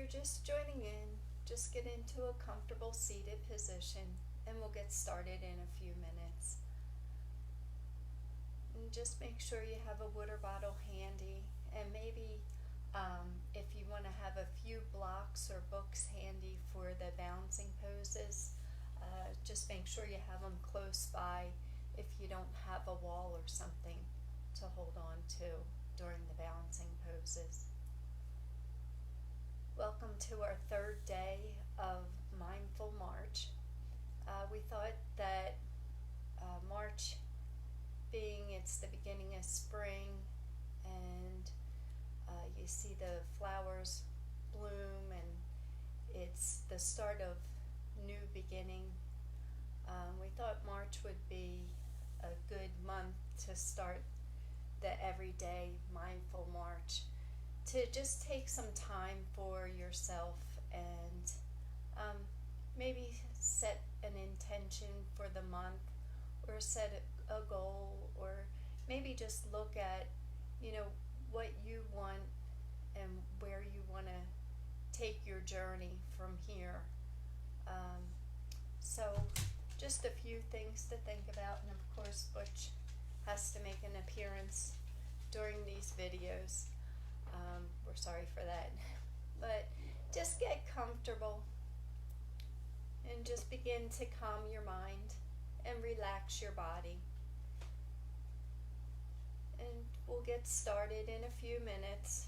you're just joining in, just get into a comfortable seated position and we'll get started in a few minutes. And just make sure you have a water bottle handy, and maybe if you want to have a few blocks or books handy for the balancing poses, just make sure you have them close by if you don't have a wall or something to hold on to during the balancing poses. Welcome to our third day of Mindful March. We thought that March, being it's the beginning of spring and you see the flowers bloom and it's the start of new beginning, we thought March would be a good month to start the everyday mindful March, to just take some time for yourself and maybe set an intention for the month, or set a goal, or maybe just look at what you want and where you want to take your journey from here. So just a few things to think about, and of course Butch has to make an appearance during these videos. We're sorry for that. But just get comfortable and just begin to calm your mind and relax your body. And we'll get started in a few minutes.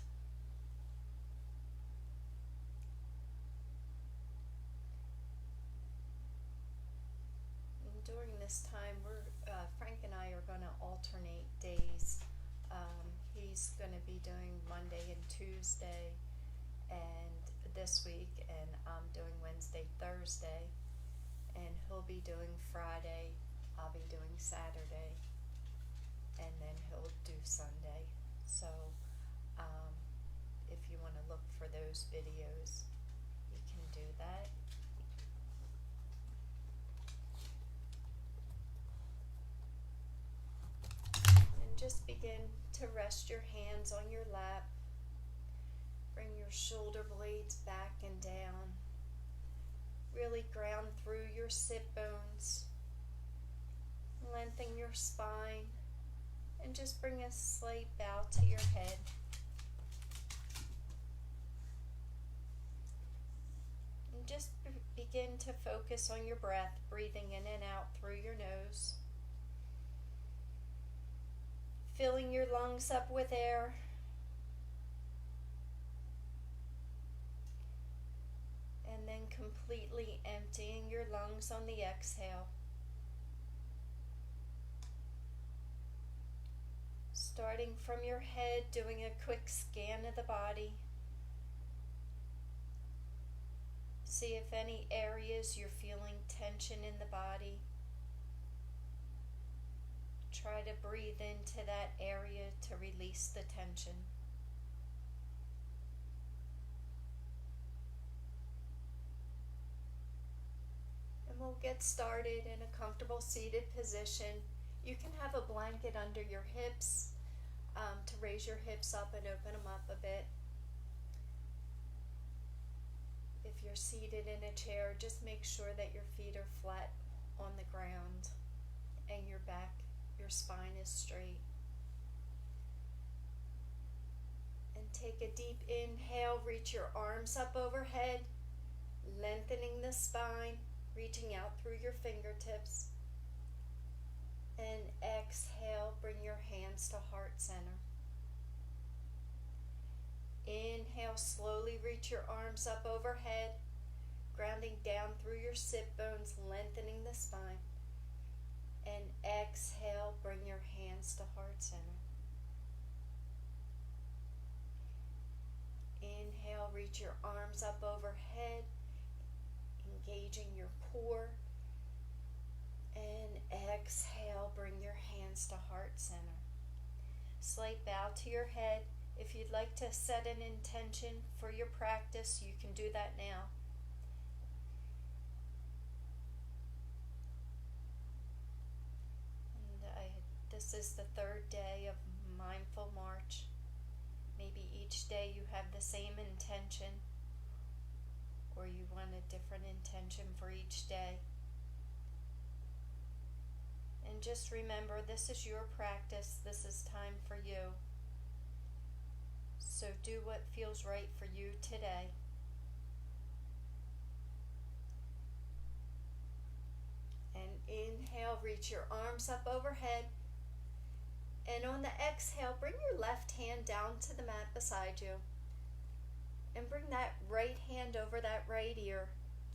And during this time, Frank and I are going to alternate days. He's going to be doing Monday and Tuesday and this week, and I'm doing Wednesday, Thursday, and he'll be doing Friday, I'll be doing Saturday, and then he'll do Sunday. So if you want to look for those videos, you can do that. And just begin to rest your hands on your lap. Bring your shoulder blades back and down. Really ground through your sit bones. Lengthen your spine. And just bring a slight bow to your head. And just begin to focus on your breath, breathing in and out through your nose. Filling your lungs up with air. And then completely emptying your lungs on the exhale. Starting from your head, doing a quick scan of the body. See if any areas you're feeling tension in the body. Try to breathe into that area to release the tension. And we'll get started in a comfortable seated position. You can have a blanket under your hips to raise your hips up and open them up a bit. If you're seated in a chair, just make sure that your feet are flat on the ground and your spine is straight. And take a deep inhale, reach your arms up overhead, lengthening the spine, reaching out through your fingertips. And exhale, bring your hands to heart center. Inhale, slowly reach your arms up overhead, grounding down through your sit bones, lengthening the spine. And exhale, bring your hands to heart center. Inhale, reach your arms up overhead, engaging your core. And exhale, bring your hands to heart center. Slight bow to your head. If you'd like to set an intention for your practice, you can do that now. This is the third day of Mindful March. Maybe each day you have the same intention, or you want a different intention for each day. And just remember, this is your practice. This is time for you. So do what feels right for you today. And inhale, reach your arms up overhead. And on the exhale, bring your left hand down to the mat beside you. And bring that right hand over that right ear,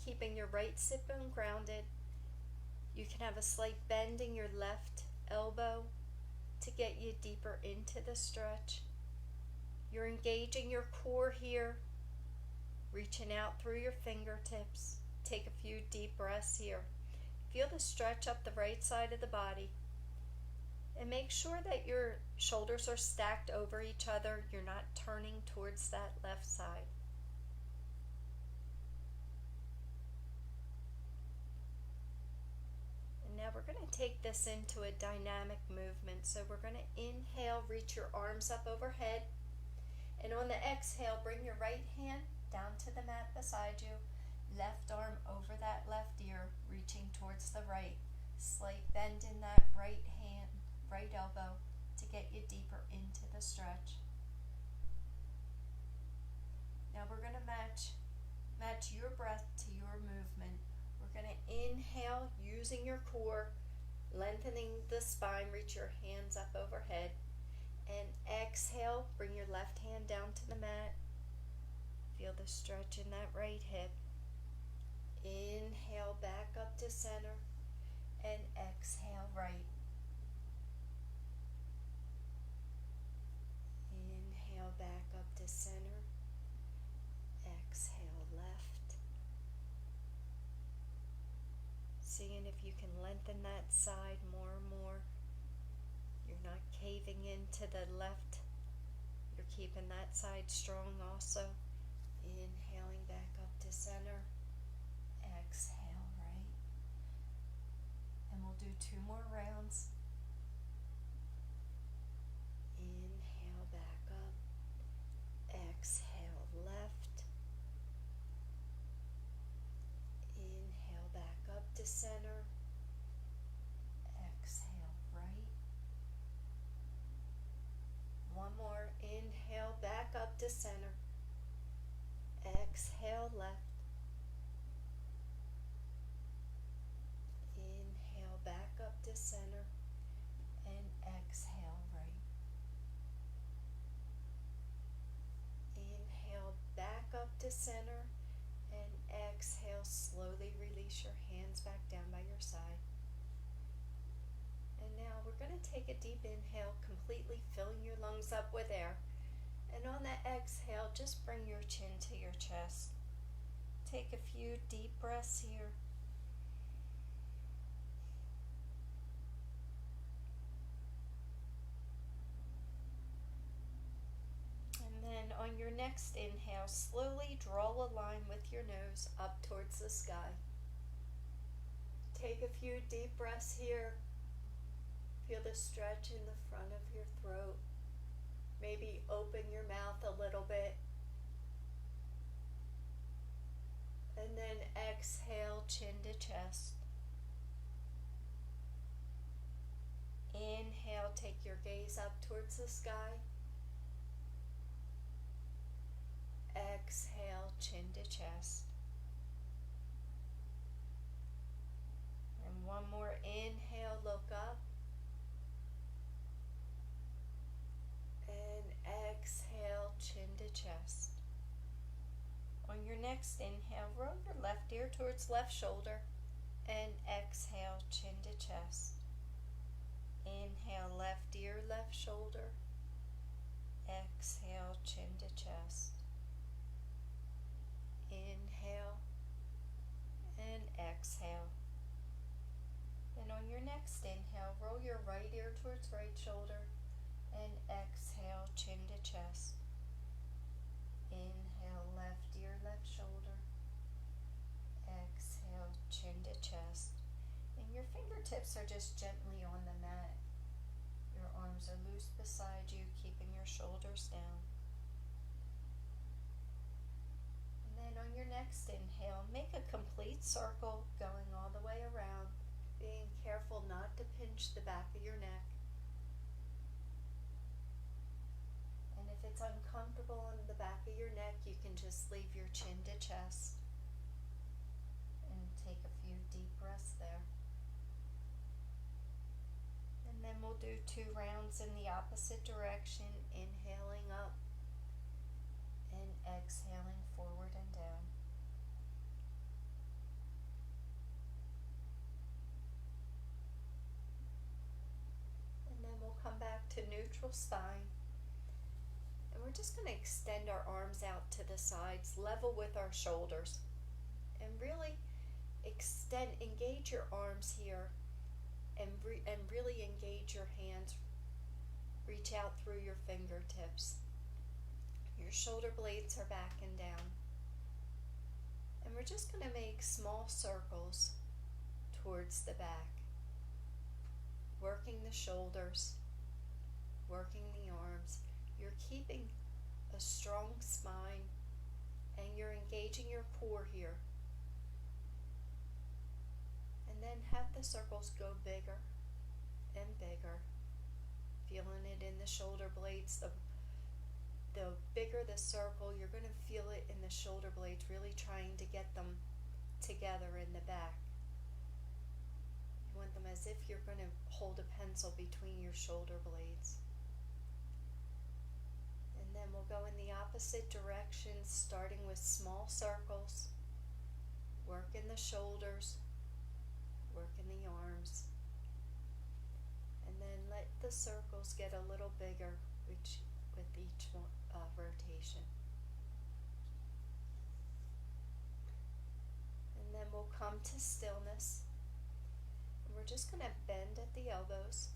keeping your right sit bone grounded. You can have a slight bend in your left elbow to get you deeper into the stretch. You're engaging your core here, reaching out through your fingertips. Take a few deep breaths here. Feel the stretch up the right side of the body. And make sure that your shoulders are stacked over each other. You're not turning towards that left side. And now we're going to take this into a dynamic movement. So we're going to inhale, reach your arms up overhead. And on the exhale, bring your right hand down to the mat beside you. Left arm over that left ear, reaching towards the right. Slight bend in that right hand, right elbow, to get you deeper into the stretch. Now we're going to match your breath to your movement. We're going to inhale using your core, lengthening the spine, reach your hands up overhead. And exhale, bring your left hand down to the mat. Feel the stretch in that right hip. Inhale back up to center and exhale right. Inhale back up to center. Exhale left. Seeing if you can lengthen that side more and more. You're not caving into the left. You're keeping that side strong also. Inhaling back up to center. Exhale right. And we'll do 2 more rounds. Inhale back up. Exhale left. Inhale back up to center. Exhale right. One more. Inhale back up to center. Exhale left. Inhale back up to center and exhale right. Inhale back up to center and exhale. Slowly release your hands back down by your side. And now we're going to take a deep inhale, completely filling your lungs up with air. And on that exhale, just bring your chin to your chest. Take a few deep breaths here. And then on your next inhale, slowly draw a line with your nose up towards the sky. Take a few deep breaths here. Feel the stretch in the front of your throat. Maybe open your mouth a little bit. And then exhale, chin to chest. Inhale, take your gaze up towards the sky. Exhale, chin to chest. And one more inhale, look up. And exhale, chin to chest. On your next inhale, roll your left ear towards left shoulder and exhale, chin to chest. Inhale, left ear, left shoulder. Exhale, chin to chest. Inhale and exhale. And on your next inhale, roll your right ear towards right shoulder and exhale, chin to chest. Inhale, left ear, left shoulder. Exhale, chin to chest. And your fingertips are just gently on the mat. Your arms are loose beside you, keeping your shoulders down. And then on your next inhale, make a complete circle going all the way around, being careful not to pinch the back of your neck. And if it's uncomfortable in the back of your neck, you can just leave your chin to chest and take a few deep breaths there. And then we'll do 2 rounds in the opposite direction, inhaling up and exhaling forward and down. And then we'll come back to neutral spine. And we're just going to extend our arms out to the sides, level with our shoulders. And really engage your arms here, and really engage your hands. Reach out through your fingertips. Your shoulder blades are back and down. And we're just going to make small circles towards the back, working the shoulders, working the arms. You're keeping a strong spine, and you're engaging your core here. And then have the circles go bigger and bigger, feeling it in the shoulder blades. The bigger the circle, you're going to feel it in the shoulder blades, really trying to get them together in the back. You want them as if you're going to hold a pencil between your shoulder blades. And then we'll go in the opposite direction, starting with small circles, working the shoulders, working the arms, and then let the circles get a little bigger with each rotation. And then we'll come to stillness, and we're just going to bend at the elbows,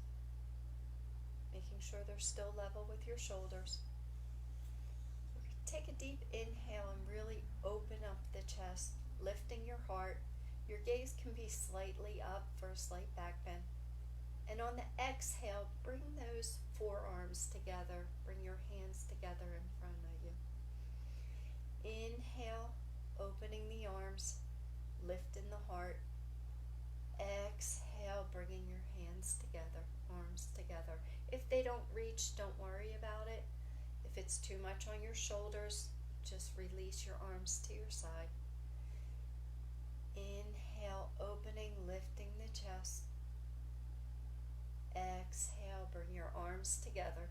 making sure they're still level with your shoulders. We're going to take a deep inhale and really open up the chest, lifting your heart. Your gaze can be slightly up for a slight back bend. And on the exhale, bring those forearms together. Bring your hands together in front of you. Inhale, opening the arms, lifting the heart. Exhale, bringing your hands together, arms together. If they don't reach, don't worry about it. If it's too much on your shoulders, just release your arms to your side. Inhale, opening, lifting the chest. Exhale, bring your arms together.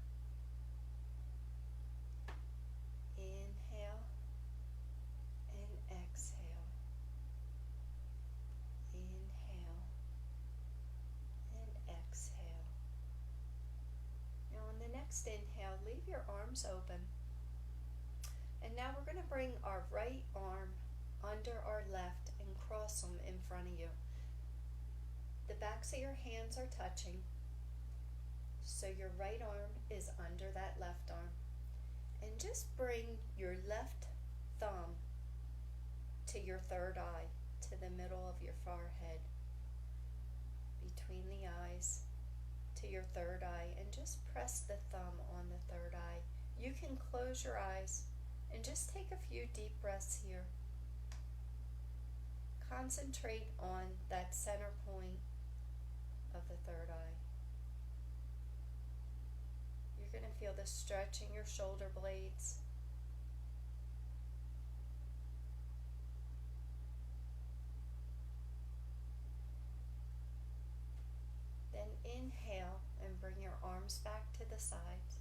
Inhale and exhale. Inhale and exhale. Now on the next inhale, leave your arms open. And now we're going to bring our right arm under our left and cross them in front of you. The backs of your hands are touching. So your right arm is under that left arm. And just bring your left thumb to your third eye, to the middle of your forehead, between the eyes, to your third eye, and just press the thumb on the third eye. You can close your eyes and just take a few deep breaths here. Concentrate on that center point of the third eye. You're going to feel the stretch in your shoulder blades. Then inhale and bring your arms back to the sides.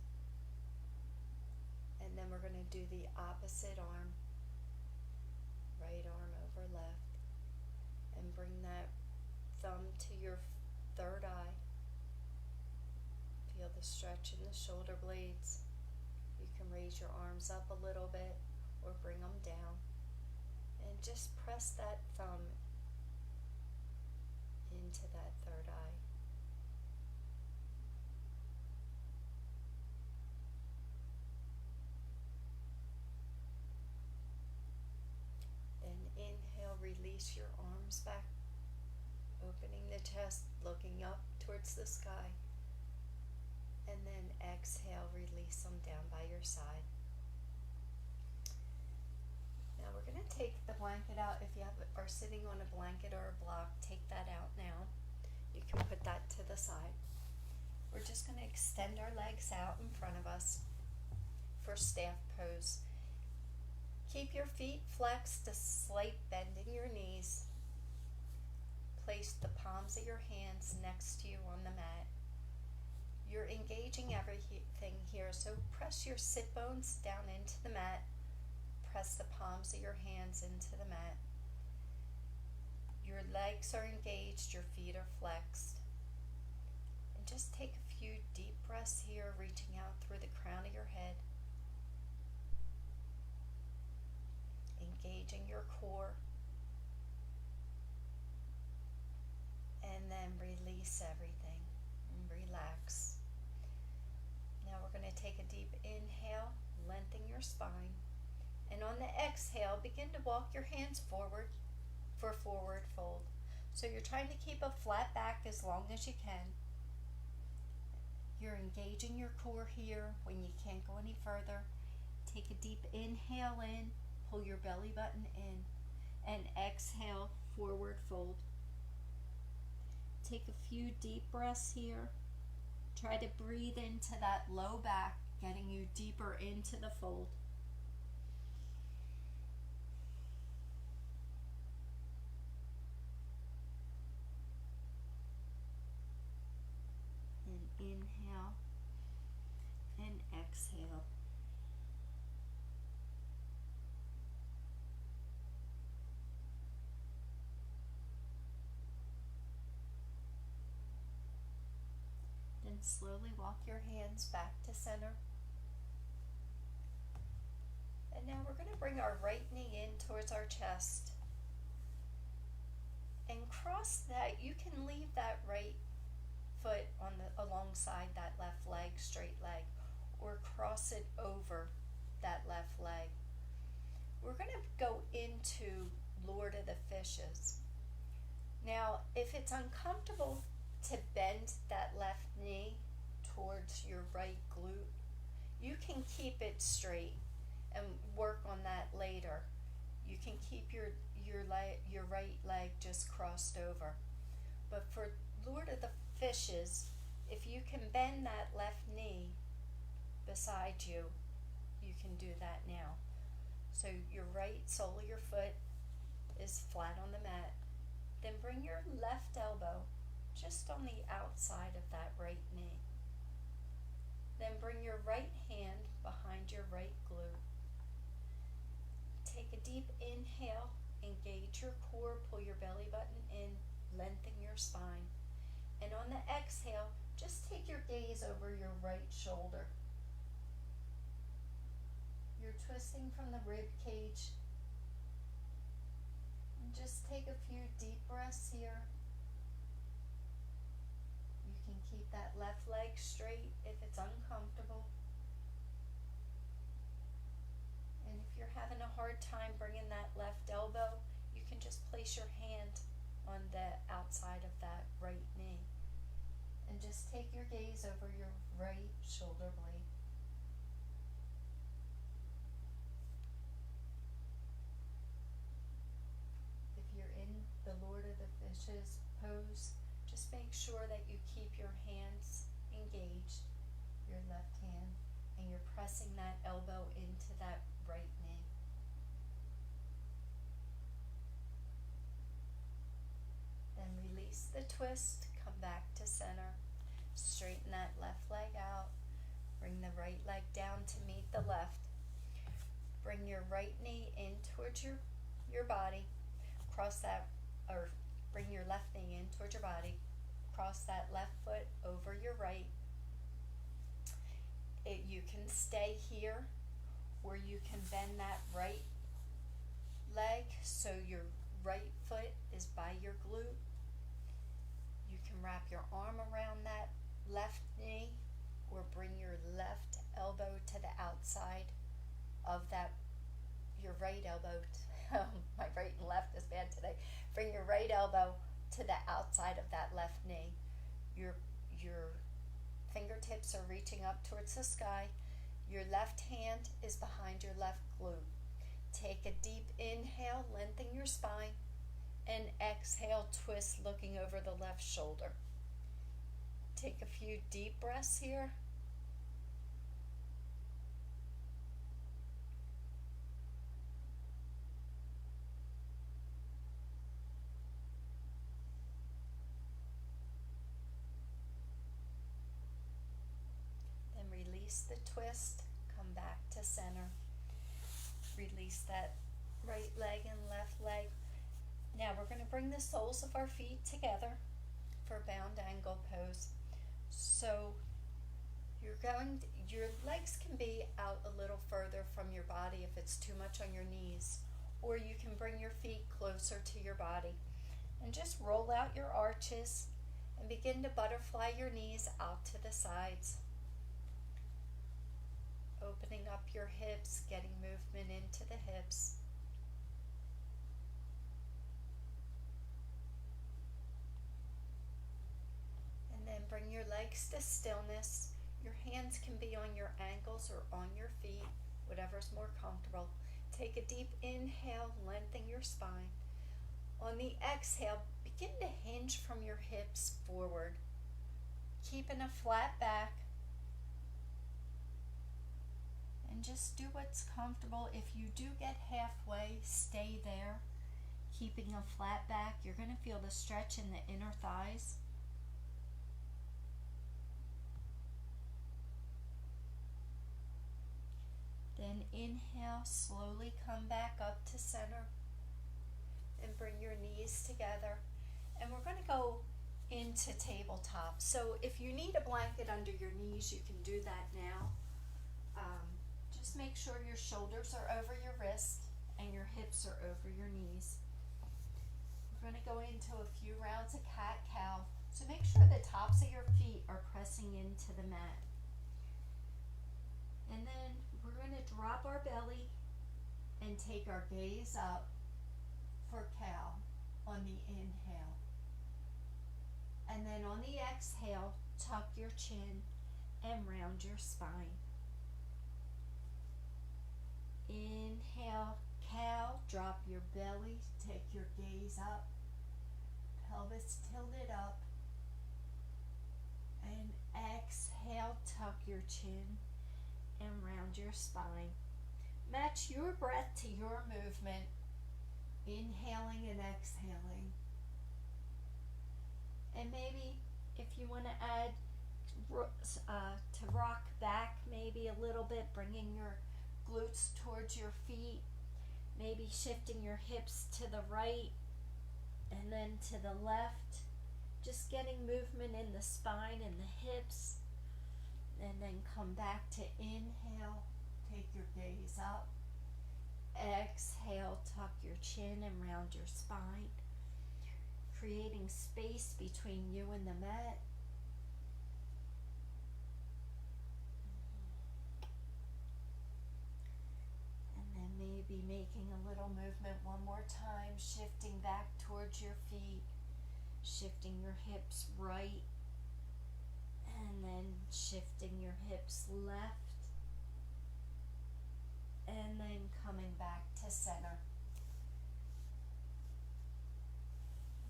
And then we're going to do the opposite arm. Right arm over left. And bring that thumb to your third eye. Feel the stretch in the shoulder blades. You can raise your arms up a little bit or bring them down. And just press that thumb into that third eye. Then inhale, release your arms back, opening the chest, looking up towards the sky. And then exhale, release them down by your side. Now we're going to take the blanket out. If you are sitting on a blanket or a block, take that out now. You can put that to the side. We're just going to extend our legs out in front of us for staff pose. Keep your feet flexed, a slight bend in your knees. Place the palms of your hands next to you on the mat. You're engaging everything here, so press your sit bones down into the mat. Press the palms of your hands into the mat. Your legs are engaged, your feet are flexed. And just take a few deep breaths here, reaching out through the crown of your head. Engaging your core. And then release everything and relax. Now we're going to take a deep inhale, lengthen your spine. And on the exhale, begin to walk your hands forward for forward fold. So you're trying to keep a flat back as long as you can. You're engaging your core here. When you can't go any further, take a deep inhale in, pull your belly button in, and exhale, forward fold. Take a few deep breaths here. Try to breathe into that low back, getting you deeper into the fold. And inhale and exhale. Then slowly walk your hands back to center. And now we're going to bring our right knee in towards our chest. And cross that. You can leave that right foot on the alongside that left leg, straight leg, or cross it over that left leg. We're going to go into Lord of the Fishes. Now, if it's uncomfortable to bend that left knee towards your right glute, you can keep it straight and work on that later. You can keep your right leg just crossed over. But for Lord of the Fishes, if you can bend that left knee beside you, you can do that now. So your right sole of your foot is flat on the mat. Then bring your left elbow just on the outside of that right knee. Then bring your right hand behind your right glute. Take a deep inhale, engage your core, pull your belly button in, lengthen your spine. And on the exhale, just take your gaze over your right shoulder. You're twisting from the rib cage. And just take a few deep breaths here. You can keep that left leg straight if it's uncomfortable. And if you're having a hard time bringing that left elbow, you can just place your hand on the outside of that right knee. And just take your gaze over your right shoulder blade. If you're in the Lord of the Fishes pose, just make sure that you keep your hands engaged, your left hand, and you're pressing that elbow into that right knee. Then release the twist, come back to center, straighten that left leg out, bring the right leg down to meet the left. Bring your right knee in towards your body, cross that, or bring your left knee in towards your body, cross that left foot over your right. You can stay here, or you can bend that right leg so your right foot is by your glute. You can wrap your arm around that left knee, or bring your left elbow to the outside of that, your right elbow. My right and left is bad today. Bring your right elbow to the outside of that left knee. Your fingertips are reaching up towards the sky. Your left hand is behind your left glute. Take a deep inhale, lengthen your spine, and exhale, twist looking over the left shoulder. Take a few deep breaths here. Then release the twist, come back to center. Release that right leg and left leg. Now we're going to bring the soles of our feet together for bound angle pose. So your legs can be out a little further from your body if it's too much on your knees, or you can bring your feet closer to your body and just roll out your arches and begin to butterfly your knees out to the sides. Opening up your hips, getting movement into the hips. And then bring your legs to stillness. Your hands can be on your ankles or on your feet, whatever's more comfortable. Take a deep inhale, lengthen your spine. On the exhale, begin to hinge from your hips forward, keeping a flat back. And just do what's comfortable. If you do get halfway, stay there. Keeping a flat back, you're going to feel the stretch in the inner thighs. Then inhale, slowly come back up to center and bring your knees together. And we're going to go into tabletop. So if you need a blanket under your knees, you can do that now. Just make sure your shoulders are over your wrists and your hips are over your knees. We're going to go into a few rounds of cat-cow. So make sure the tops of your feet are pressing into the mat. And then we're going to drop our belly and take our gaze up for cow on the inhale. And then on the exhale, tuck your chin and round your spine. Inhale, cow, drop your belly, take your gaze up, pelvis tilted up. And exhale, tuck your chin and round your spine. Match your breath to your movement, inhaling and exhaling. And maybe if you want to add to rock back maybe a little bit, bringing your glutes towards your feet, maybe shifting your hips to the right and then to the left, just getting movement in the spine and the hips. And then come back to inhale, take your gaze up. Exhale, tuck your chin and round your spine, creating space between you and the mat. And then maybe making a little movement one more time, shifting back towards your feet, shifting your hips right, and then shifting your hips left, and then coming back to center.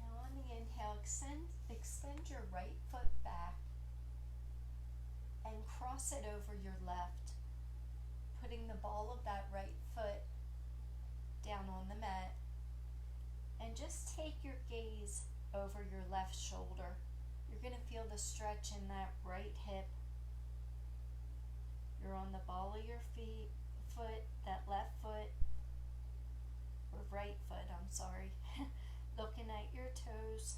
Now on the inhale, extend your right foot back and cross it over your left, putting the ball of that right foot down on the mat, and just take your gaze over your left shoulder. You're going to feel the stretch in that right hip. You're on the ball of your foot, that left foot, or right foot, I'm sorry, looking at your toes.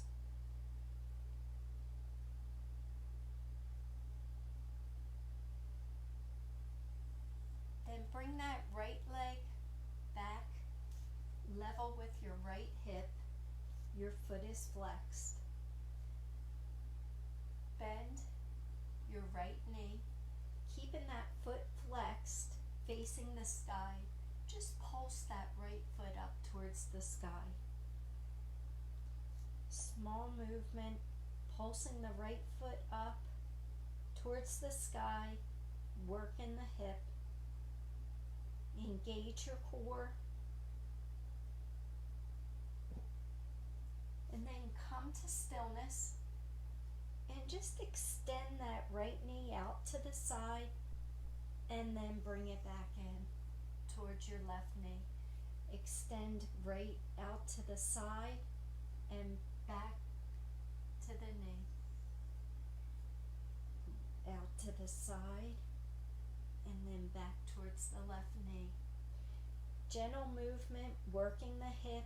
Then bring that right leg back, level with your right hip. Your foot is flexed. Bend your right knee, keeping that foot flexed, facing the sky. Just pulse that right foot up towards the sky. Small movement, pulsing the right foot up towards the sky, work in the hip. Engage your core, to stillness and just extend that right knee out to the side and then bring it back in towards your left knee. Extend right out to the side and back to the knee. Out to the side and then back towards the left knee. Gentle movement, working the hip.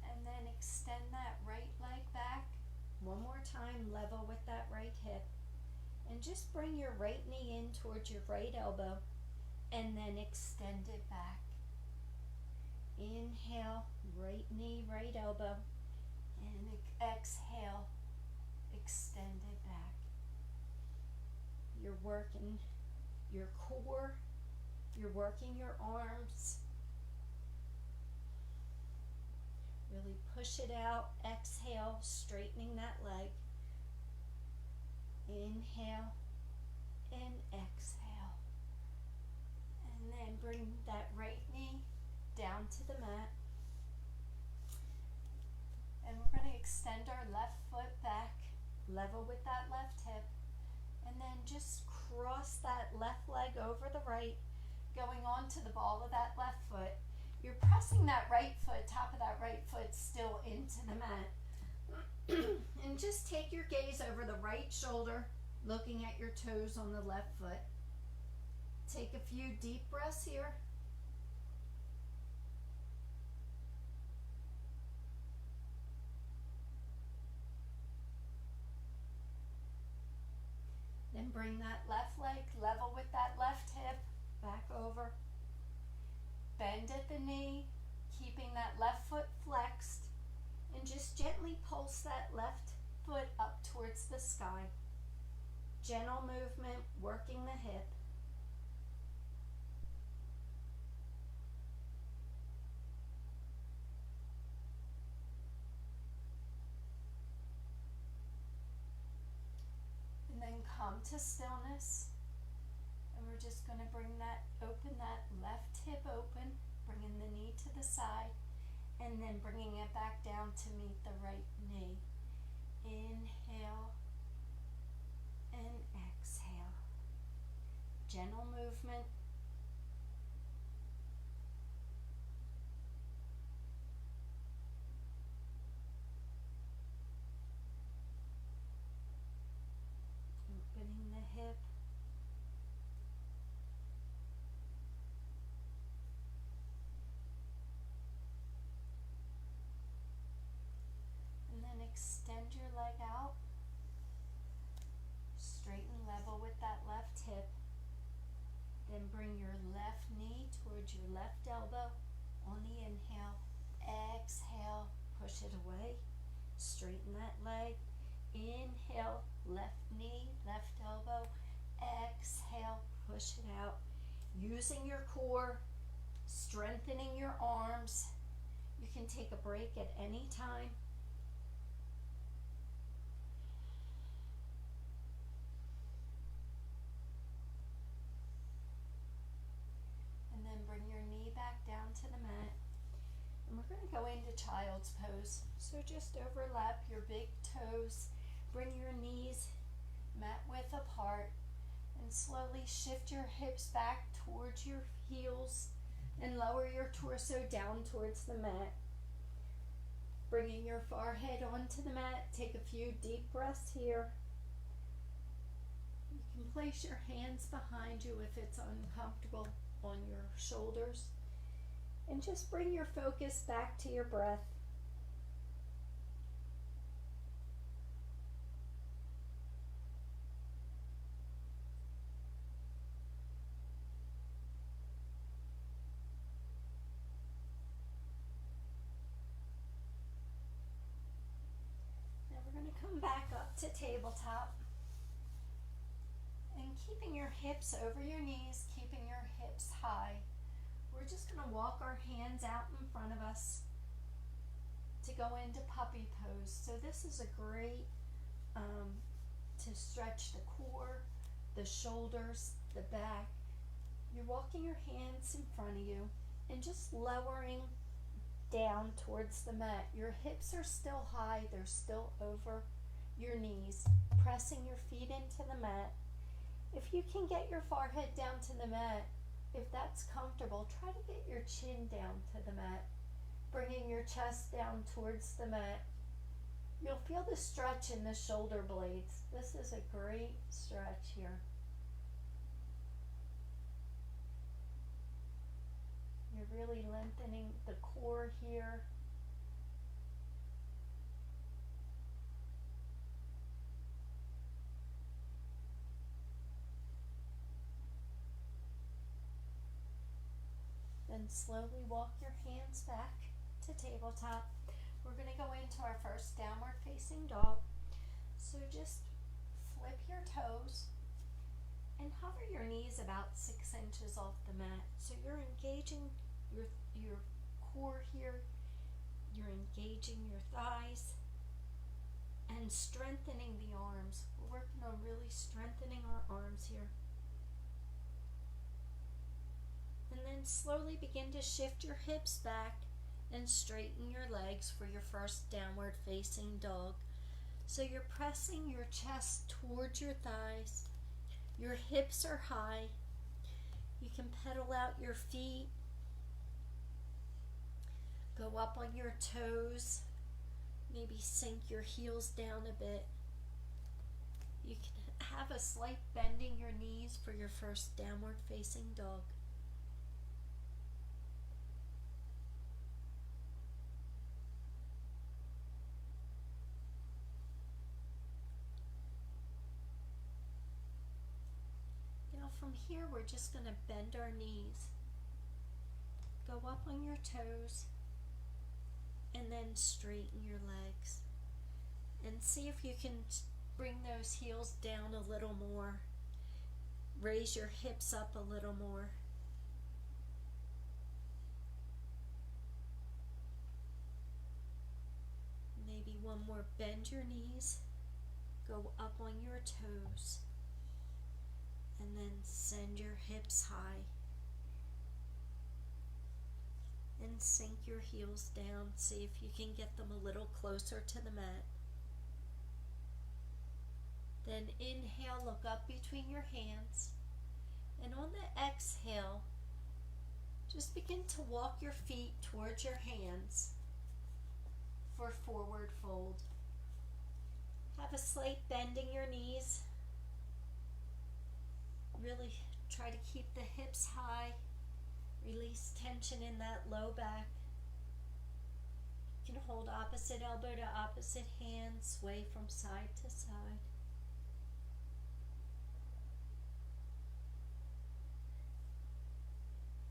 And then extend that right leg back. One more time, level with that right hip. And just bring your right knee in towards your right elbow and then extend it back. Inhale, right knee, right elbow, and exhale, extend it back. You're working your core, you're working your arms. Really push it out, exhale, straightening that leg. Inhale and exhale. And then bring that right knee down to the mat. And we're going to extend our left foot back, level with that left hip, and then just cross that left leg over the right, going onto the ball of that left foot. You're pressing that right foot, top of that right foot still into the mat. And just take your gaze over the right shoulder, looking at your toes on the left foot. Take a few deep breaths here. Then bring that left leg level with that left hip, back over. Bend at the knee, keeping that left foot flexed, and just gently pulse that left foot up towards the sky. Gentle movement, working the hip. And then come to stillness. And we're just going to open that left hip open, bringing the knee to the side, and then bringing it back down to meet the right knee. Inhale and exhale. Gentle movement. Opening the hip. And then extend your leg out. Straighten level with that left hip. Then bring your left knee towards your left elbow on the inhale. Exhale, push it away. Straighten that leg. Inhale, left knee, left elbow. Exhale, push it out. Using your core, strengthening your arms. You can take a break at any time. And then bring your knee back down to the mat. And we're going to go into child's pose. So just overlap your big toes. Bring your knees mat width apart. And slowly shift your hips back towards your heels. And lower your torso down towards the mat. Bringing your forehead onto the mat. Take a few deep breaths here. You can place your hands behind you if it's uncomfortable on your shoulders. And just bring your focus back to your breath. Now we're going to come back up to tabletop. And keeping your hips over your knees, keeping your hips high. We're just going to walk our hands out in front of us to go into puppy pose. So this is a great to stretch the core, the shoulders, the back, walking your hands in front of you and just lowering down towards the mat. Your hips are still high, they're still over your knees, pressing your feet into the mat. If you can get your forehead down to the mat, if that's comfortable, try to get your chin down to the mat, bringing your chest down towards the mat. You'll feel the stretch in the shoulder blades. This is a great stretch here. You're really lengthening the core here. Then slowly walk your hands back to tabletop. We're going to go into our first downward facing dog. So just flip your toes and hover your knees about 6 inches off the mat. So you're engaging your core here, you're engaging your thighs and strengthening the arms. We're working on really strengthening our arms here. And then slowly begin to shift your hips back and straighten your legs for your first downward facing dog. So you're pressing your chest towards your thighs. Your hips are high. You can pedal out your feet. Go up on your toes. Maybe sink your heels down a bit. You can have a slight bending your knees for your first downward facing dog. From here, we're just going to bend our knees, go up on your toes, and then straighten your legs. And see if you can bring those heels down a little more. Raise your hips up a little more. Maybe one more. Bend your knees, go up on your toes. And then send your hips high and sink your heels down. See if you can get them a little closer to the mat. Then inhale, look up between your hands, and on the exhale, just begin to walk your feet towards your hands for forward fold. Have a slight bend in your knees. Really try to keep the hips high. Release tension in that low back. You can hold opposite elbow to opposite hand, sway from side to side.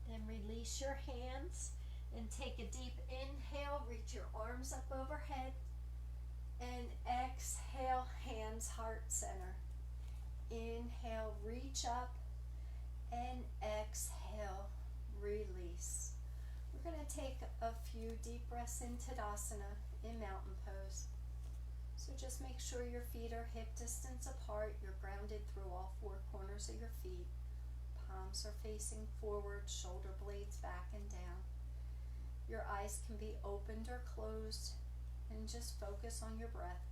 Then release your hands and take a deep inhale. Reach your arms up overhead. And exhale, hands heart center. Inhale, reach up, and exhale, release. We're going to take a few deep breaths in Tadasana, in mountain pose. So just make sure your feet are hip distance apart. You're grounded through all four corners of your feet. Palms are facing forward, shoulder blades back and down. Your eyes can be opened or closed, and just focus on your breath.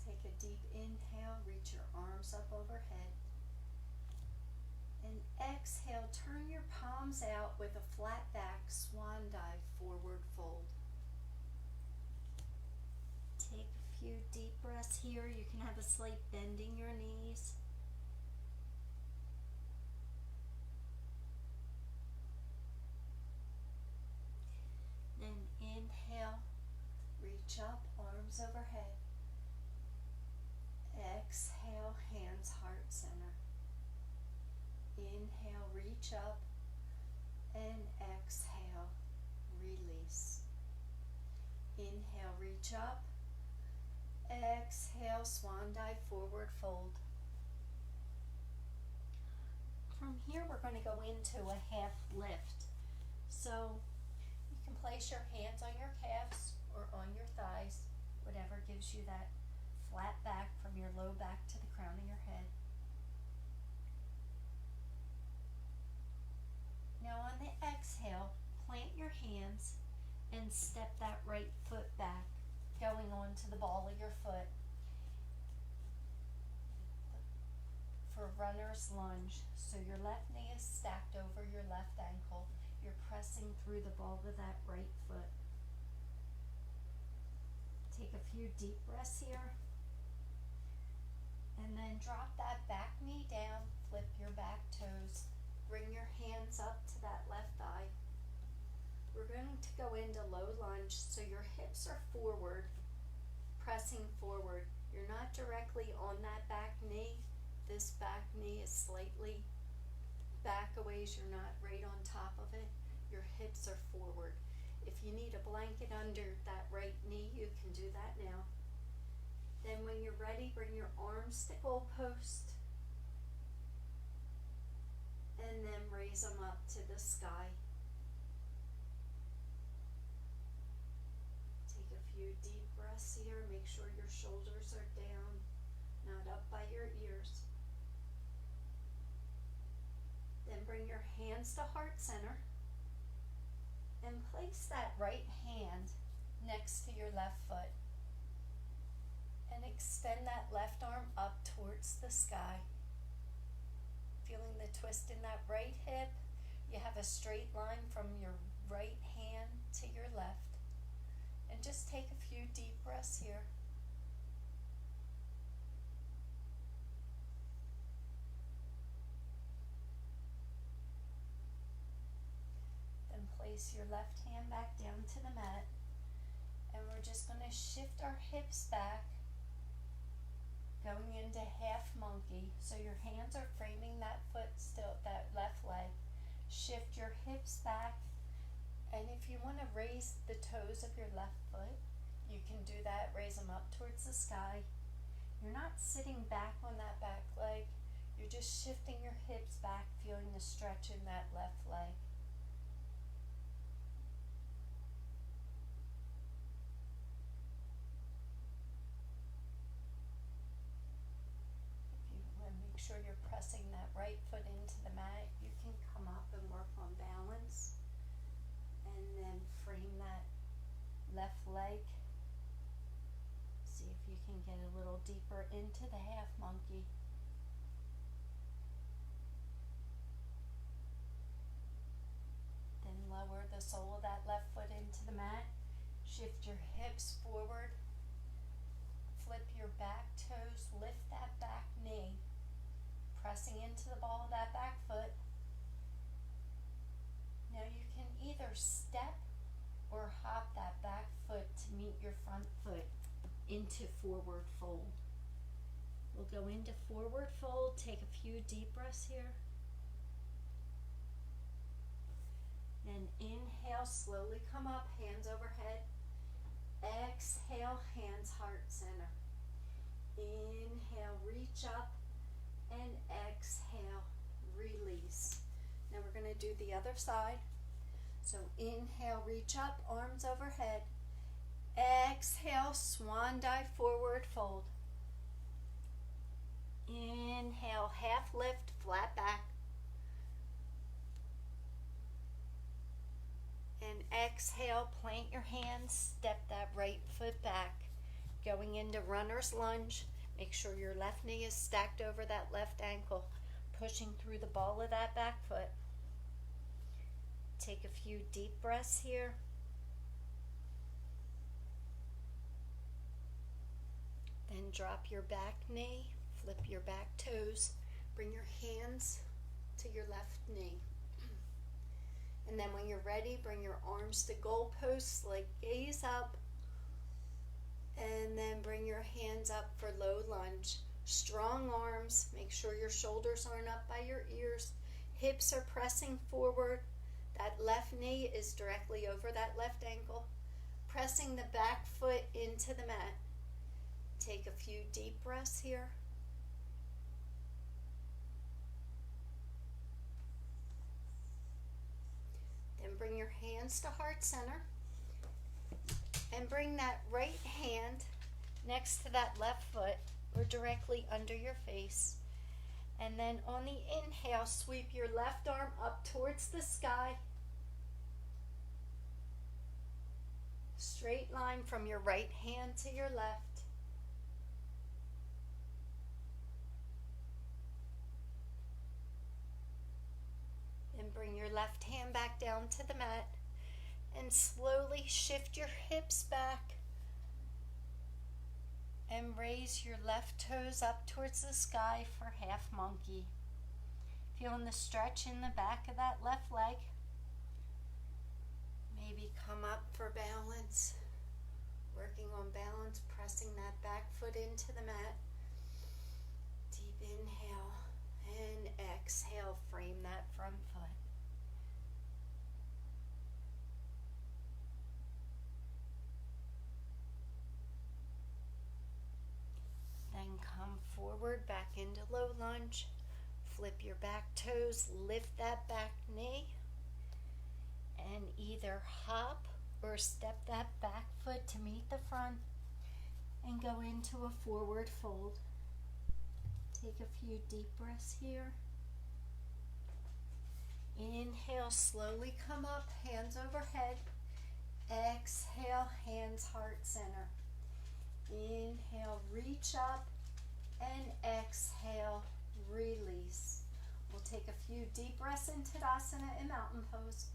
Take a deep inhale, reach your arms up overhead. And exhale, turn your palms out with a flat back, swan dive, forward fold. Take a few deep breaths here. You can have a slight bend in your knees. Then inhale, reach up, arms overhead. Exhale, hands heart center. Inhale, reach up, and exhale, release. Inhale, reach up. Exhale, swan dive, forward fold. from here we're going to go into a half lift. So you can place your hands on your calves or on your thighs, whatever gives you that flat back from your low back to the crown of your head. Now on the exhale, plant your hands and step that right foot back, going onto the ball of your foot for runner's lunge. So your left knee is stacked over your left ankle. You're pressing through the ball of that right foot. Take a few deep breaths here. And then drop that back knee down, flip your back toes. Bring your hands up to that left thigh. We're going to go into low lunge, so your hips are forward, pressing forward. You're not directly on that back knee. This back knee is slightly back a ways. You're not right on top of it. Your hips are forward. If you need a blanket under that right knee, you can do that now. Then when you're ready, bring your arms to goalpost. And then raise them up to the sky. Take a few deep breaths here. Make sure your shoulders are down, not up by your ears. Then bring your hands to heart center and place that right hand next to your left foot. And extend that left arm up towards the sky. Feeling the twist in that right hip. You have a straight line from your right hand to your left. And just take a few deep breaths here. Then place your left hand back down to the mat. And we're just going to shift our hips back, going into half monkey. So your hands are framing that foot still, that left leg. Shift your hips back, and if you want to raise the toes of your left foot, you can do that. Raise them up towards the sky. You're not sitting back on that back leg. You're just shifting your hips back, feeling the stretch in that left leg. Make sure you're pressing that right foot into the mat. You can come up and work on balance. And then frame that left leg. See if you can get a little deeper into the half monkey. Then lower the sole of that left foot into the mat. Shift your hips forward. Flip your back toes. Lift that back knee. Pressing into the ball of that back foot. Now you can either step or hop that back foot to meet your front foot into forward fold. We'll go into forward fold. Take a few deep breaths here. Then inhale, slowly come up, hands overhead. Exhale, hands heart center. Inhale, reach up. And exhale, release. Now we're going to do the other side. So inhale, reach up, arms overhead. Exhale, swan dive, forward fold. Inhale, half lift, flat back. And exhale, plant your hands, step that right foot back. Going into runner's lunge. Make sure your left knee is stacked over that left ankle, pushing through the ball of that back foot. Take a few deep breaths here. Then drop your back knee, flip your back toes, bring your hands to your left knee. And then when you're ready, bring your arms to goalposts, like gaze up. And then bring your hands up for low lunge. Strong arms. Make sure your shoulders aren't up by your ears. Hips are pressing forward. That left knee is directly over that left ankle. Pressing the back foot into the mat. Take a few deep breaths here. bring your hands to heart center. And bring that right hand next to that left foot or directly under your face. And then on the inhale, sweep your left arm up towards the sky. Straight line from your right hand to your left. Then bring your left hand back down to the mat. And slowly shift your hips back and raise your left toes up towards the sky for half monkey. Feeling the stretch in the back of that left leg. Maybe come up for balance. Working on balance, pressing that back foot into the mat. Deep inhale and exhale, frame that front foot. Then come forward back into low lunge. Flip your back toes, lift that back knee, and either hop or step that back foot to meet the front and go into a forward fold. Take a few deep breaths here. Inhale, slowly come up, hands overhead. Exhale, hands heart center. Inhale, reach up, and exhale, release. We'll take a few deep breaths in Tadasana and mountain pose.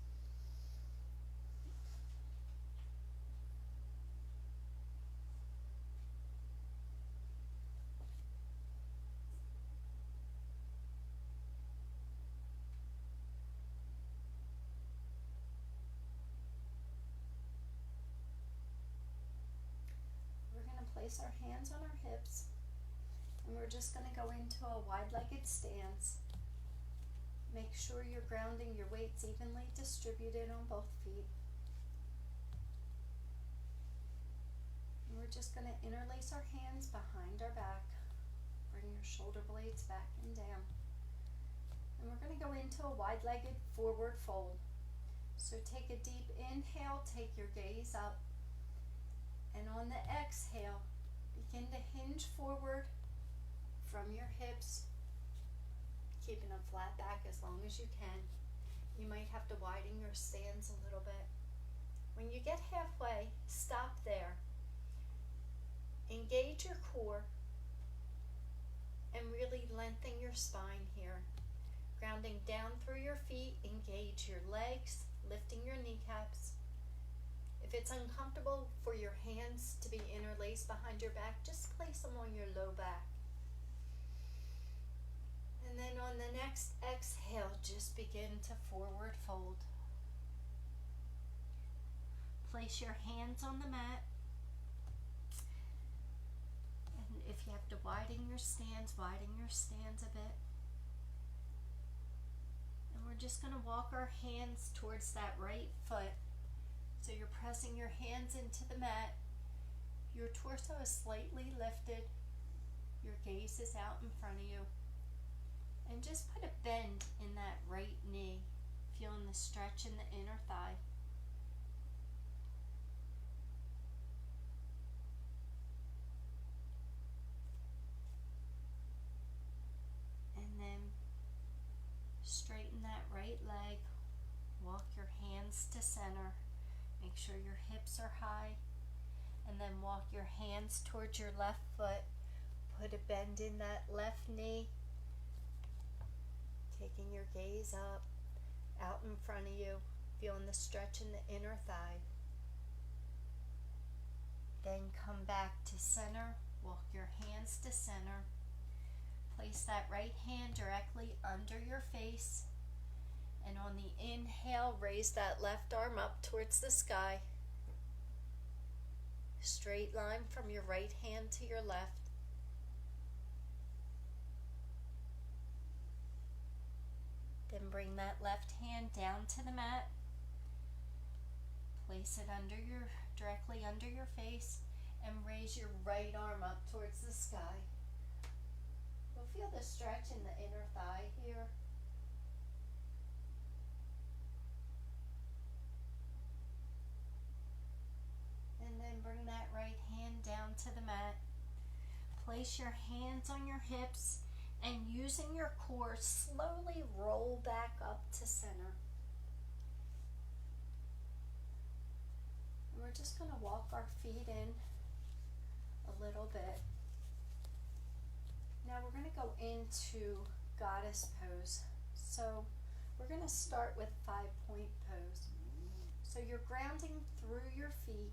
Place our hands on our hips, and we're just going to go into a wide-legged stance. Make sure you're grounding your weights evenly distributed on both feet. And we're just going to interlace our hands behind our back. Bring your shoulder blades back and down. And we're going to go into a wide-legged forward fold. So take a deep inhale, take your gaze up. And on the exhale, begin to hinge forward from your hips, keeping a flat back as long as you can. You might have to widen your stance a little bit. When you get halfway, stop there. Engage your core and really lengthen your spine here. Grounding down through your feet, engage your legs, lifting your kneecaps. If it's uncomfortable for your hands to be interlaced behind your back, just place them on your low back. And then on the next exhale, just begin to forward fold. Place your hands on the mat. And if you have to widen your stance a bit. And we're just going to walk our hands towards that right foot. So you're pressing your hands into the mat. Your torso is slightly lifted. Your gaze is out in front of you. And just put a bend in that right knee, feeling the stretch in the inner thigh. And then straighten that right leg. Walk your hands to center. Make sure your hips are high, and then walk your hands towards your left foot. Put a bend in that left knee, taking your gaze up, out in front of you, feeling the stretch in the inner thigh. Then come back to center, walk your hands to center. Place that right hand directly under your face. And on the inhale, raise that left arm up towards the sky. Straight line from your right hand to your left. Then bring that left hand down to the mat. Place it directly under your face, and raise your right arm up towards the sky. You'll feel the stretch in the inner thigh here. bring that right hand down to the mat. Place your hands on your hips and using your core, slowly roll back up to center. And we're just going to walk our feet in a little bit. Now we're going to go into goddess pose. So we're going to start with 5-point pose. So you're grounding through your feet.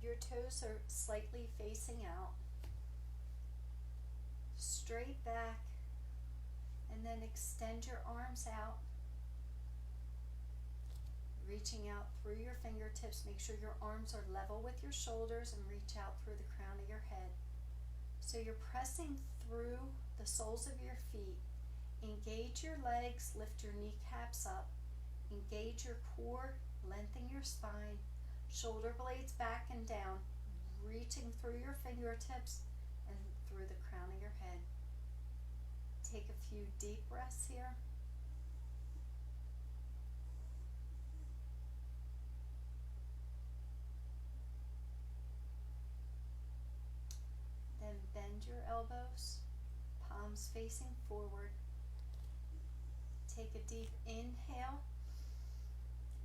Your toes are slightly facing out. Straight back, and then extend your arms out. Reaching out through your fingertips. Make sure your arms are level with your shoulders and reach out through the crown of your head. So you're pressing through the soles of your feet. Engage your legs, lift your kneecaps up. Engage your core, lengthen your spine. Shoulder blades back and down, reaching through your fingertips and through the crown of your head. Take a few deep breaths here. Then bend your elbows, palms facing forward. Take a deep inhale.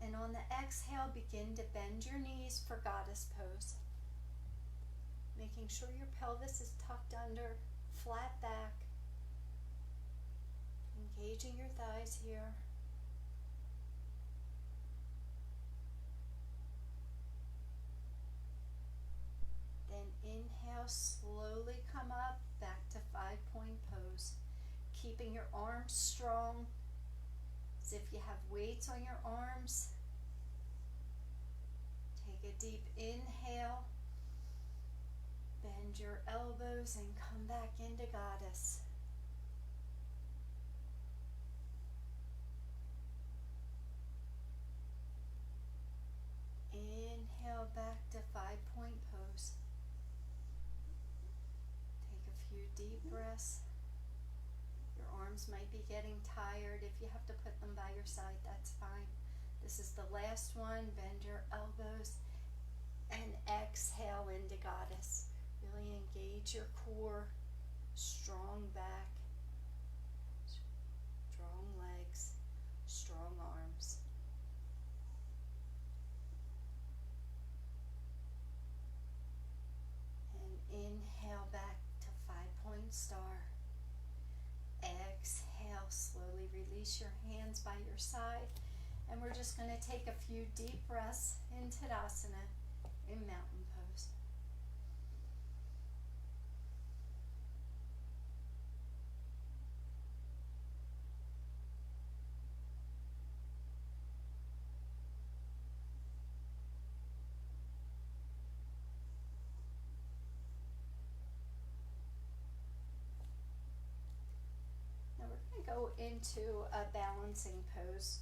And on the exhale, begin to bend your knees for goddess pose. Making sure your pelvis is tucked under, flat back. Engaging your thighs here. Then inhale, slowly come up, back to 5-point pose. Keeping your arms strong, as if you have weights on your arms. Take a deep inhale. Bend your elbows and come back into goddess. Inhale back to 5-point pose. Take a few deep breaths. Your arms might be getting tired. If you have to put them by your side, that's fine. This is the last one. Bend your elbows and exhale into goddess. Really engage your core, strong back, strong legs, strong arms. And inhale back to 5-point star. Exhale, slowly release your hands by your side. And we're just going to take a few deep breaths in Tadasana, in mountain pose. Now we're going to go into a balancing pose,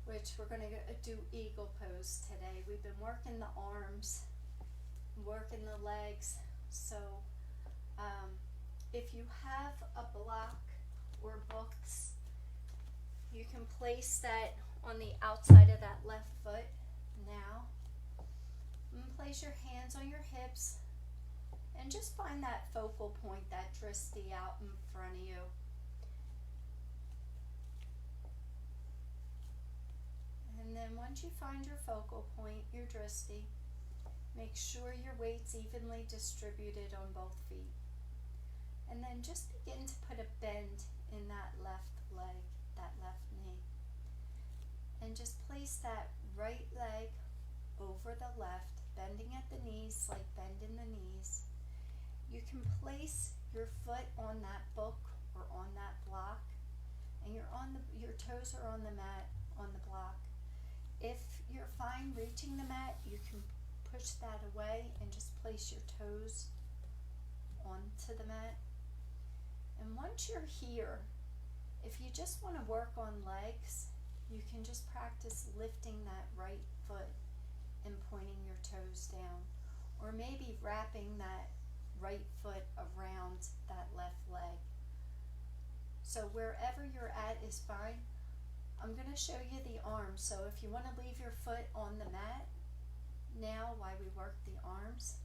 which we're going to do eagle pose today. We've been working the arms, working the legs. So if you have a block or books, you can place that on the outside of that left foot now. And place your hands on your hips and just find that focal point, that drishti out in front of you. And then once you find your focal point, your drishti, make sure your weight's evenly distributed on both feet. And then just begin to put a bend in that left leg, that left knee. And just place that right leg over the left, bending at the knees, like bend in the knees. You can place your foot on that book or on that block, and your toes are on the mat, on the block. If you're fine reaching the mat, you can push that away and just place your toes onto the mat. And once you're here, if you just want to work on legs, you can just practice lifting that right foot and pointing your toes down, or maybe wrapping that right foot around that left leg. So wherever you're at is fine. I'm going to show you the arms. So if you want to leave your foot on the mat, Now, while we work the arms,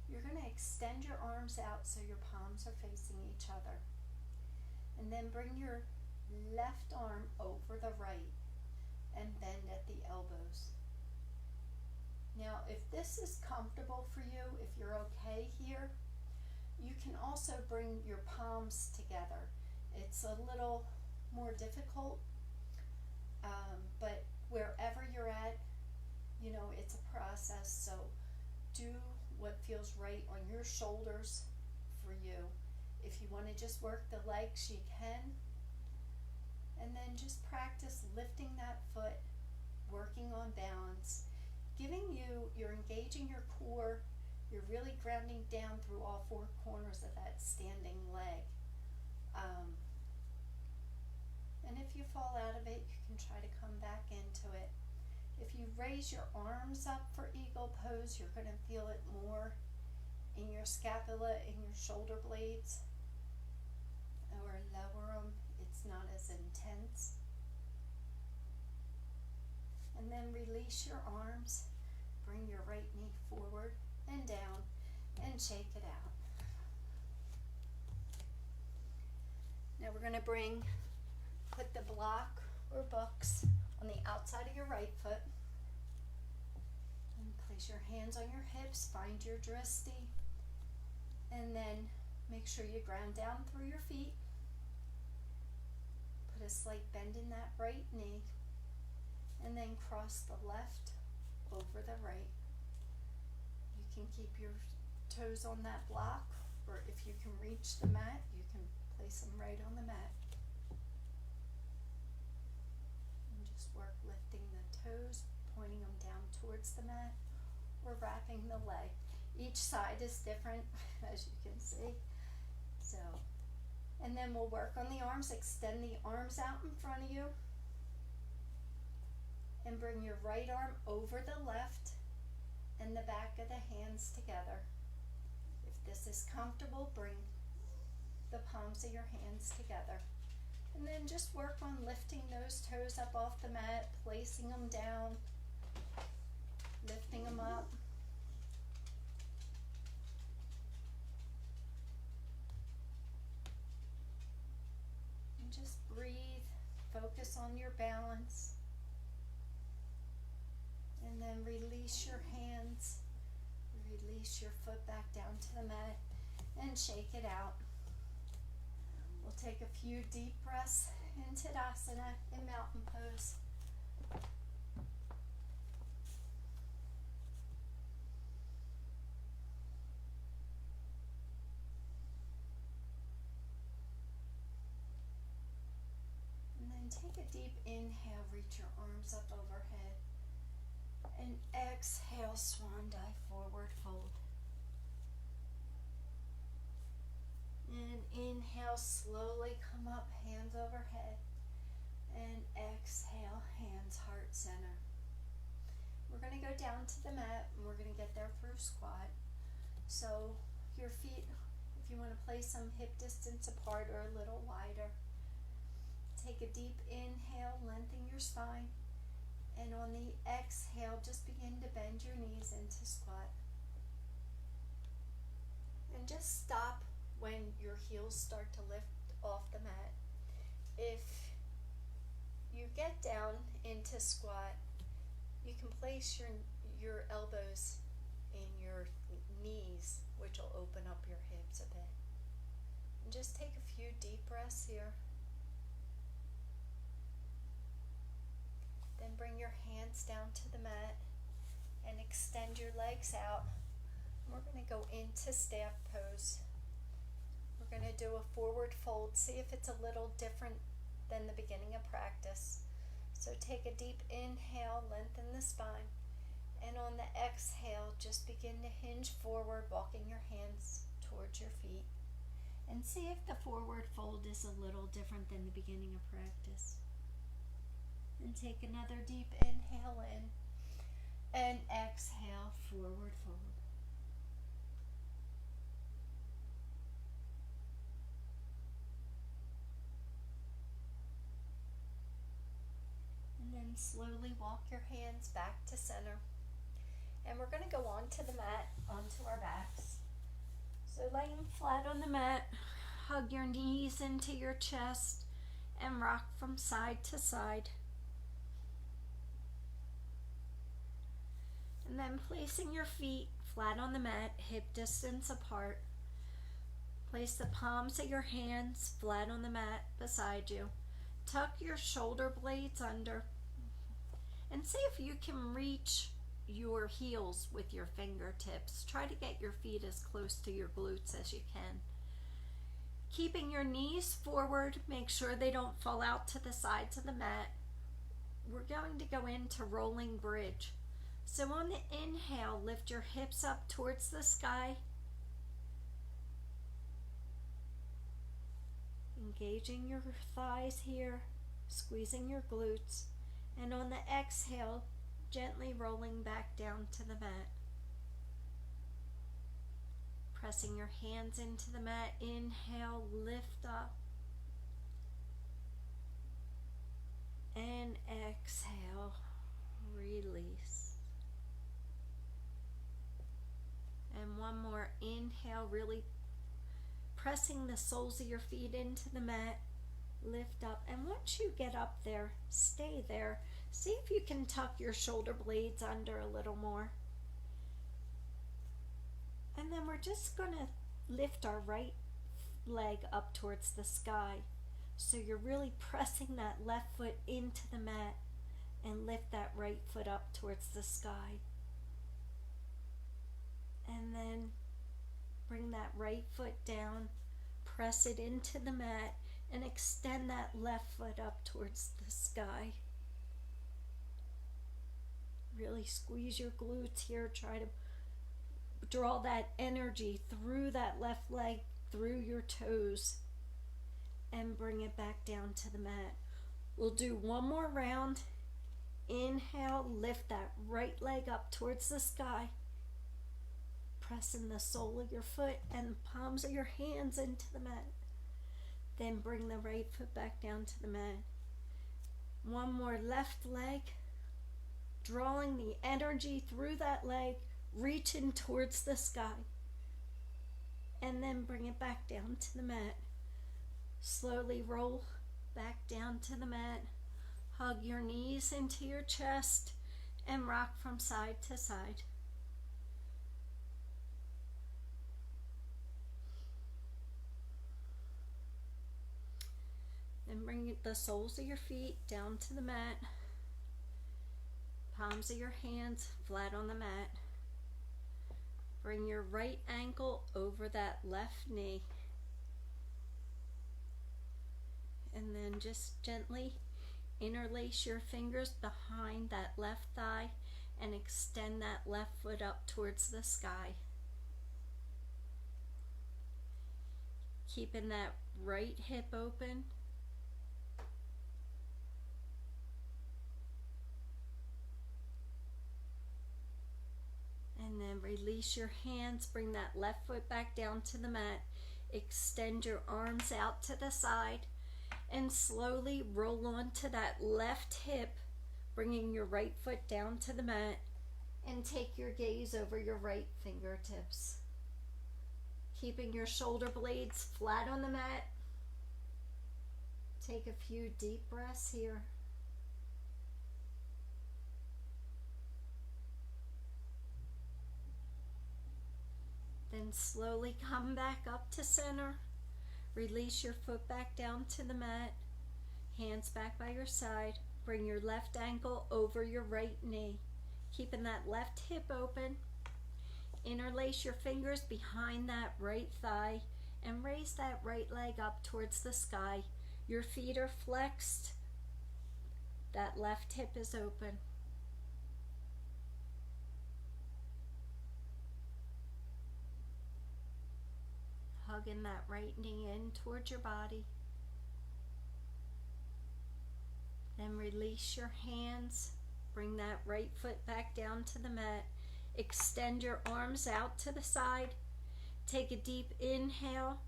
you're going to extend your arms out so your palms are facing each other. And then bring your left arm over the right and bend at the elbows. Now, if this is comfortable for you, if you're okay here, you can also bring your palms together. It's a little more difficult, but wherever you're at, you know, it's a process, so do what feels right on your shoulders for you. If you want to just work the legs, you can. And then just practice lifting that foot, working on balance, you're engaging your core, you're really grounding down through all four corners of that standing leg. And if you fall out of it, you can try to come back into it. If you raise your arms up for eagle pose, you're going to feel it more in your scapula, in your shoulder blades, or lower them. It's not as intense. And then release your arms, bring your right knee forward and down, and shake it out. Now we're going to put the block or books on the outside of your right foot. And place your hands on your hips, find your drishti, and then make sure you ground down through your feet. Put a slight bend in that right knee, and then cross the left over the right. You can keep your toes on that block, or if you can reach the mat, you can place them right on the mat. And just work lifting the toes, pointing them down towards the mat, or wrapping the leg. Each side is different, as you can see. So, and then we'll work on the arms. Extend the arms out in front of you, and bring your right arm over the left and the back of the hands together. If this is comfortable, bring the palms of your hands together. And then just work on lifting those toes up off the mat, placing them down, lifting them up. And just breathe, focus on your balance. And then release your hands, release your foot back down to the mat, and shake it out. We'll take a few deep breaths in Tadasana, in mountain pose. And then take a deep inhale, reach your arms up overhead. And exhale, swan dive, forward fold. And inhale, slowly come up, hands overhead. And exhale, hands heart center. We're going to go down to the mat, and we're going to get there through squat. So your feet, if you want to place them hip distance apart or a little wider. Take a deep inhale, lengthen your spine. And on the exhale, just begin to bend your knees into squat. And just stop when your heels start to lift off the mat. If you get down into squat, you can place your elbows in your knees, which will open up your hips a bit. And just take a few deep breaths here. Then bring your hands down to the mat and extend your legs out. We're going to go into staff pose. We're going to do a forward fold. See if it's a little different than the beginning of practice. So take a deep inhale, lengthen the spine. And on the exhale, just begin to hinge forward, walking your hands towards your feet. And see if the forward fold is a little different than the beginning of practice. And take another deep inhale in and exhale, forward fold. And then slowly walk your hands back to center. And we're going to go onto the mat, onto our backs. So laying flat on the mat, hug your knees into your chest and rock from side to side. And then placing your feet flat on the mat, hip distance apart. Place the palms of your hands flat on the mat beside you. Tuck your shoulder blades under and see if you can reach your heels with your fingertips. Try to get your feet as close to your glutes as you can. Keeping your knees forward, make sure they don't fall out to the sides of the mat. We're going to go into rolling bridge. So on the inhale, lift your hips up towards the sky. Engaging your thighs here, squeezing your glutes. And on the exhale, gently rolling back down to the mat. Pressing your hands into the mat. Inhale, lift up. And exhale, release. And one more inhale, really pressing the soles of your feet into the mat. Lift up. And once you get up there, stay there. See if you can tuck your shoulder blades under a little more. And then we're just going to lift our right leg up towards the sky. So you're really pressing that left foot into the mat and lift that right foot up towards the sky. And then bring that right foot down, press it into the mat, and extend that left foot up towards the sky. Really squeeze your glutes here. Try to draw that energy through that left leg, through your toes, and bring it back down to the mat. We'll do one more round. Inhale, lift that right leg up towards the sky. Pressing the sole of your foot and the palms of your hands into the mat. Then bring the right foot back down to the mat. One more left leg. Drawing the energy through that leg, reaching towards the sky. And then bring it back down to the mat. Slowly roll back down to the mat. Hug your knees into your chest and rock from side to side. Then bring the soles of your feet down to the mat. Palms of your hands flat on the mat. Bring your right ankle over that left knee. And then just gently interlace your fingers behind that left thigh and extend that left foot up towards the sky. Keeping that right hip open. And then release your hands, bring that left foot back down to the mat. Extend your arms out to the side and slowly roll onto that left hip, bringing your right foot down to the mat, and take your gaze over your right fingertips. Keeping your shoulder blades flat on the mat. Take a few deep breaths here. Then slowly come back up to center. Release your foot back down to the mat. Hands back by your side. Bring your left ankle over your right knee. Keeping that left hip open. Interlace your fingers behind that right thigh and raise that right leg up towards the sky. Your feet are flexed. That left hip is open. Hugging that right knee in towards your body. Then release your hands. Bring that right foot back down to the mat. Extend your arms out to the side. Take a deep inhale.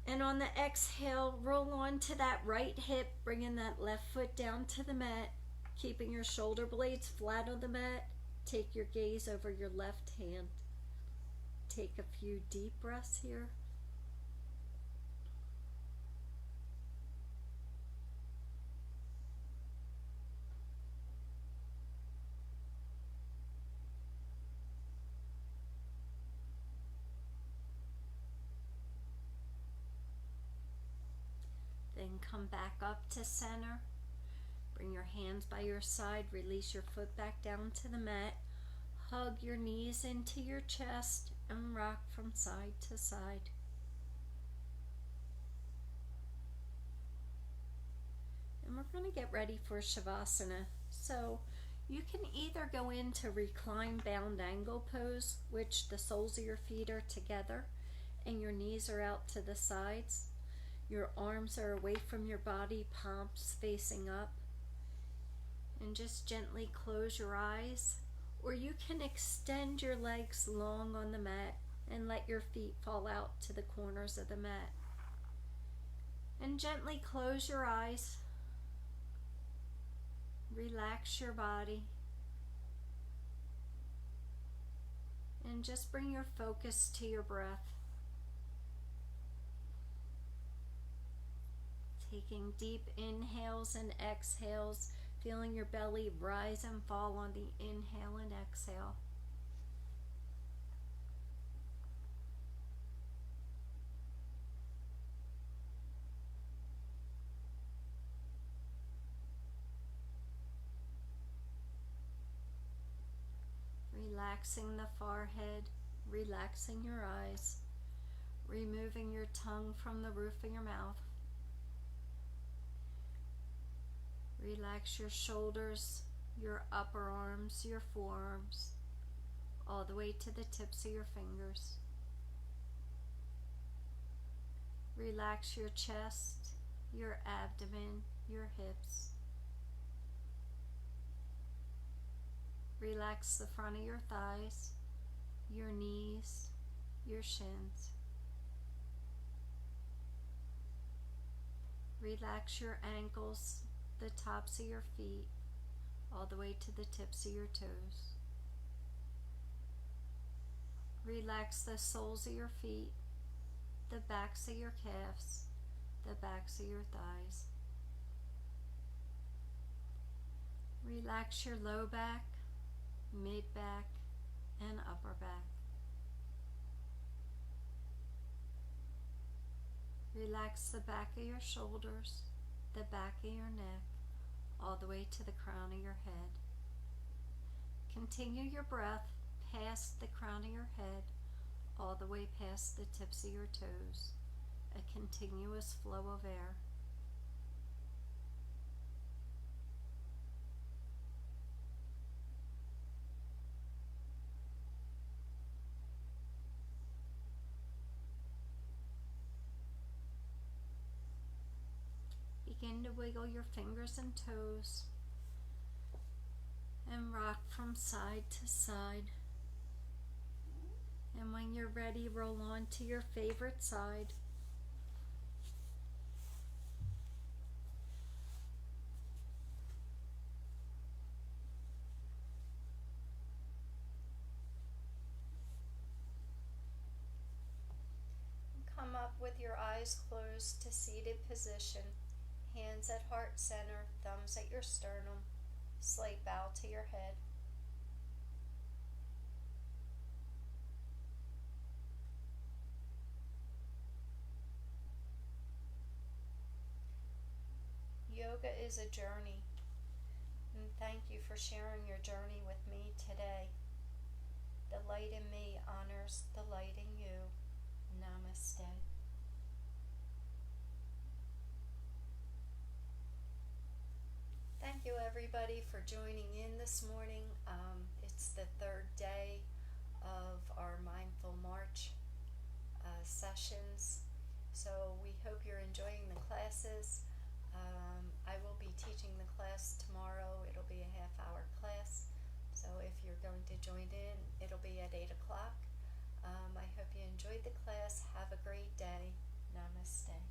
And on the exhale, roll onto that right hip, bringing that left foot down to the mat. Keeping your shoulder blades flat on the mat. Take your gaze over your left hand. Take a few deep breaths here. Then come back up to center. Bring your hands by your side. Release your foot back down to the mat. Hug your knees into your chest and rock from side to side. And we're going to get ready for Shavasana. So you can either go into recline bound angle pose, which the soles of your feet are together and your knees are out to the sides. Your arms are away from your body, palms facing up. And just gently close your eyes. Or you can extend your legs long on the mat and let your feet fall out to the corners of the mat. And gently close your eyes. Relax your body. And just bring your focus to your breath. Taking deep inhales and exhales, feeling your belly rise and fall on the inhale and exhale. Relaxing the forehead, relaxing your eyes, removing your tongue from the roof of your mouth. Relax your shoulders, your upper arms, your forearms, all the way to the tips of your fingers. Relax your chest, your abdomen, your hips. Relax the front of your thighs, your knees, your shins. Relax your ankles, the tops of your feet, all the way to the tips of your toes. Relax the soles of your feet, the backs of your calves, the backs of your thighs. Relax your low back, mid back, and upper back. Relax the back of your shoulders, the back of your neck, all the way to the crown of your head. Continue your breath past the crown of your head, all the way past the tips of your toes, a continuous flow of air. Begin to wiggle your fingers and toes and rock from side to side. And when you're ready, roll on to your favorite side. Come up with your eyes closed to seated position. Hands at heart center, thumbs at your sternum, slight bow to your head. Yoga is a journey, and thank you for sharing your journey with me today. The light in me honors the light in you. Namaste. Thank you everybody for joining in this morning. It's the third day of our Mindful March sessions. So we hope you're enjoying the classes. I will be teaching the class tomorrow. It'll be a half-hour class. So if you're going to join in, it'll be at 8 o'clock. I hope you enjoyed the class. Have a great day. Namaste.